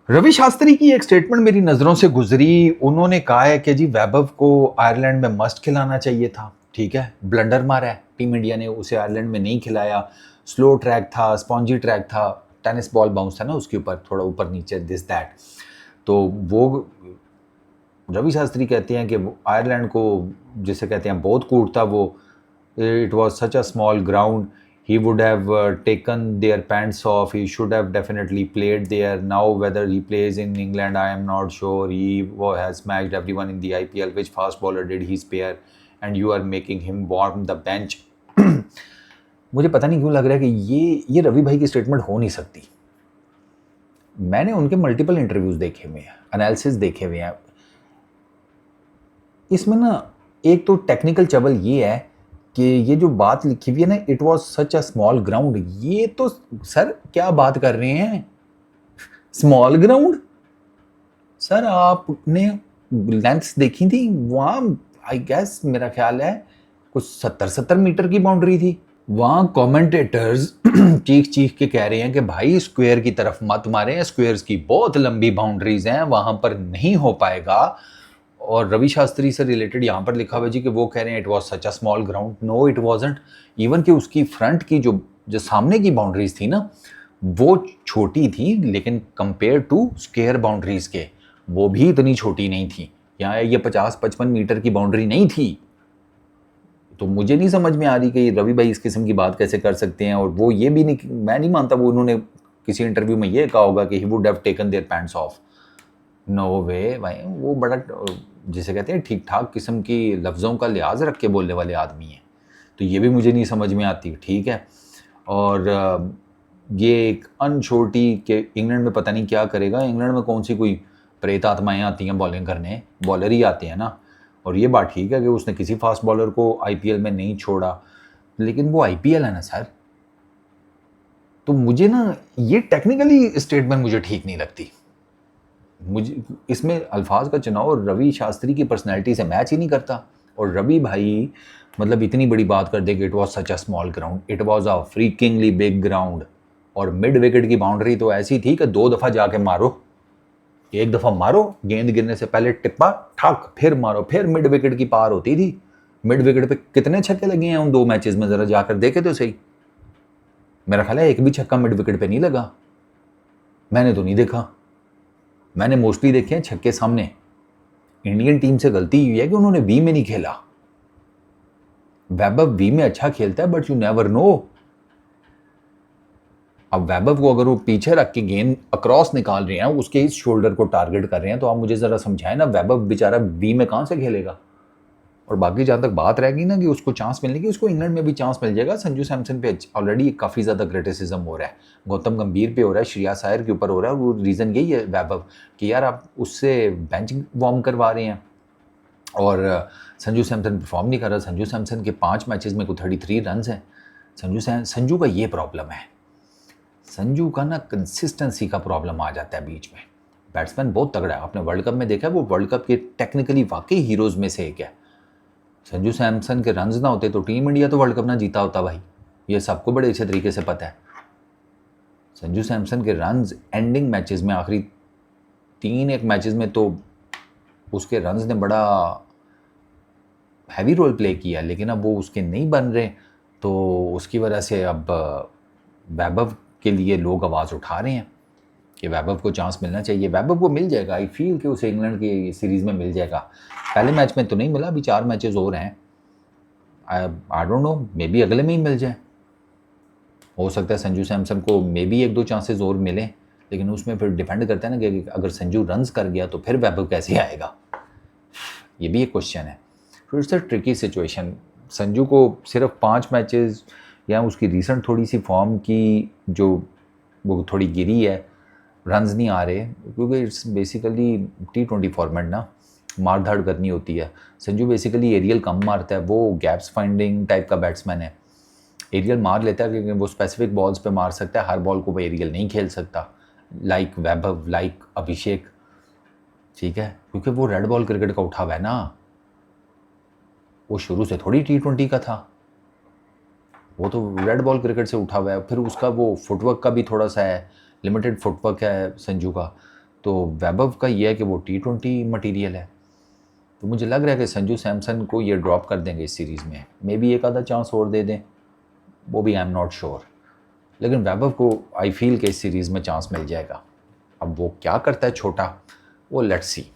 रवि शास्त्री की एक स्टेटमेंट मेरी नज़रों से गुजरी। उन्होंने कहा है कि जी वैभव को आयरलैंड में मस्ट खिलाना चाहिए था। ठीक है, ब्लंडर मारा है टीम इंडिया ने, उसे आयरलैंड में नहीं खिलाया। स्लो ट्रैक था, स्पॉन्जी ट्रैक था, टेनिस बॉल बाउंस था ना उसके ऊपर, थोड़ा ऊपर नीचे, दिस दैट। तो वो रवि शास्त्री कहते हैं कि आयरलैंड को, जिसे कहते हैं बहुत कूट था वो, it was such a small ground, he would have taken their pants off, he should have definitely played there. Now whether he plays in England I am not sure. He has smashed everyone in the IPL. Which fast bowler did he spare and you are making him warm the bench? मुझे पता नहीं क्यों लग रहा है कि ये रवि भाई की स्टेटमेंट हो नहीं सकती। मैंने उनके मल्टीपल इंटरव्यूज देखे हुए हैं, एनालिसिस देखे हुए हैं। इसमें ना एक तो टेक्निकल चबल ये है कि ये जो बात लिखी हुई है ना, it was such a small ground, ये तो सर क्या बात कर रहे हैं, स्मॉल ग्राउंड? सर आपने लेंथ्स देखी थी वहाँ, आई गेस मेरा ख्याल है कुछ 70 मीटर की बाउंड्री थी। वहाँ कमेंटेटर्स चीख चीख के कह रहे हैं कि भाई स्क्वायर की तरफ मत मारें, स्क्वायर्स की बहुत लंबी बाउंड्रीज हैं, वहाँ पर नहीं हो पाएगा। और रवि शास्त्री से रिलेटेड यहाँ पर लिखा हुआ जी कि वो कह रहे हैं it was such a small ground. No it wasn't. Even कि उसकी फ्रंट की जो सामने की बाउंड्रीज थी ना, वो छोटी थी, लेकिन कंपेयर टू स्क्वायर बाउंड्रीज के वो भी इतनी छोटी नहीं थी। यहाँ ये 50-55 मीटर की बाउंड्री नहीं थी। तो मुझे नहीं समझ में आ रही कि रवि भाई इस किस्म की बात कैसे कर सकते हैं। और वो ये भी नहीं, मैं नहीं मानता वो उन्होंने किसी इंटरव्यू में ये कहा होगा कि he would have taken their pants off. No way भाई, वो बड़ा जिसे कहते हैं ठीक ठाक किस्म की लफ्ज़ों का लिहाज रख के बोलने वाले आदमी हैं। तो ये भी मुझे नहीं समझ में आती। ठीक है, और ये एक अनछोटी के इंग्लैंड में पता नहीं क्या करेगा। इंग्लैंड में कौन सी कोई प्रेत आत्माएँ आती हैं बॉलिंग करने, बॉलर ही आते हैं ना। और ये बात ठीक है कि उसने किसी फास्ट बॉलर को आईपीएल में नहीं छोड़ा, लेकिन वो आईपीएल है ना सर। तो मुझे ना ये टेक्निकली स्टेटमेंट मुझे ठीक नहीं लगती। मुझे इसमें अल्फाज का चुनाव रवि शास्त्री की पर्सनैलिटी से मैच ही नहीं करता। और रवि भाई मतलब इतनी बड़ी बात कर दे कि it was such a small ground, it was a freakingly big ground. और मिड विकेट की बाउंड्री तो ऐसी थी कि 2 दफ़ा जाके मारो, एक दफ़ा मारो गेंद गिरने से पहले टिप्पा ठक, फिर मारो, फिर मिड विकेट की पार होती थी। मिड विकेट पे कितने छक्के लगे हैं उन 2 मैचेस में, ज़रा जाकर देखे तो सही। मेरा ख्याल है एक भी छक्का मिड विकेट पे नहीं लगा, मैंने तो नहीं देखा। मैंने मोस्टली देखे हैं छक्के सामने। इंडियन टीम से गलती हुई है कि उन्होंने वी में नहीं खेला। वैभव वी में अच्छा खेलता है, बट यू नेवर नो। अब वैभव को अगर वो पीछे रख के गेंद अक्रॉस निकाल रहे हैं, उसके इस शोल्डर को टारगेट कर रहे हैं, तो आप मुझे ज़रा समझाएं ना, वैभव बेचारा वी में कहाँ से खेलेगा। और बाकी जहाँ तक बात रहेगी ना कि उसको चांस मिलने की, उसको इंग्लैंड में भी चांस मिल जाएगा। संजू सैमसन पे ऑलरेडी काफ़ी ज़्यादा क्रिटिसिज्म हो रहा है, गौतम गंभीर पे हो रहा है, श्रेयस अय्यर के ऊपर हो रहा है। वो रीज़न यही है वैभव कि यार आप उससे बेंच वार्म करवा रहे हैं और संजू सैमसन परफॉर्म नहीं कर रहा। संजू सैमसन के 5 मैचेस में को 33 रन हैं। संजू का ये प्रॉब्लम है, संजू का ना कंसिस्टेंसी का प्रॉब्लम आ जाता है बीच में। बैट्समैन बहुत तगड़ा है, आपने वर्ल्ड कप में देखा है, वो वर्ल्ड कप के टेक्निकली वाकई हीरोज़ में से एक है। संजू सैमसन के रन्स ना होते तो टीम इंडिया तो वर्ल्ड कप ना जीता होता भाई, ये सबको बड़े अच्छे तरीके से पता है। संजू सैमसन के रन्स एंडिंग मैचेस में, आखिरी 3 मैचेस में तो उसके रन्स ने बड़ा हैवी रोल प्ले किया, लेकिन अब वो उसके नहीं बन रहे। तो उसकी वजह से अब वैभव के लिए लोग आवाज़ उठा रहे हैं कि वैभव को चांस मिलना चाहिए। वैभव को मिल जाएगा, आई फील कि उसे इंग्लैंड की सीरीज़ में मिल जाएगा। पहले मैच में तो नहीं मिला, अभी 4 मैचेस और हैं। I don't know, may be अगले में ही मिल जाए। हो सकता है संजू सैमसन को मे बी 1-2 चांसेस और मिले, लेकिन उसमें फिर डिपेंड करता है ना कि अगर संजू रन्स कर गया तो फिर वैभव कैसे आएगा, ये भी एक क्वेश्चन है। फिर it's a tricky situation. Sanju को सिर्फ 5 मैचेस या उसकी रिसेंट थोड़ी सी फॉर्म की जो वो थोड़ी गिरी है, रन्स नहीं आ रहे, क्योंकि इट्स बेसिकली T20 फॉर्मेट ना, मार धाड़ करनी होती है। संजू बेसिकली एरियल कम मारता है, वो गैप्स फाइंडिंग टाइप का बैट्समैन है। एरियल मार लेता है क्योंकि वो स्पेसिफिक बॉल्स पे मार सकता है, हर बॉल को वो एरियल नहीं खेल सकता, लाइक वैभव, लाइक अभिषेक। ठीक है, क्योंकि वो रेड बॉल क्रिकेट का उठा हुआ है ना, वो शुरू से थोड़ी T20 का था, वो तो रेड बॉल क्रिकेट से उठा हुआ है। फिर उसका वो फुटवर्क का भी थोड़ा सा है, लिमिटेड फुटवर्क है संजू का। तो वैभव का ये है कि वो T20 मटेरियल है, तो मुझे लग रहा है कि संजू सैमसन को ये ड्रॉप कर देंगे इस सीरीज़ में, मे बी एक आधा चांस और दे दें, वो भी आई एम नॉट श्योर, लेकिन वैभव को आई फील कि इस सीरीज़ में चांस मिल जाएगा। अब वो क्या करता है छोटा, वो लेट्स सी।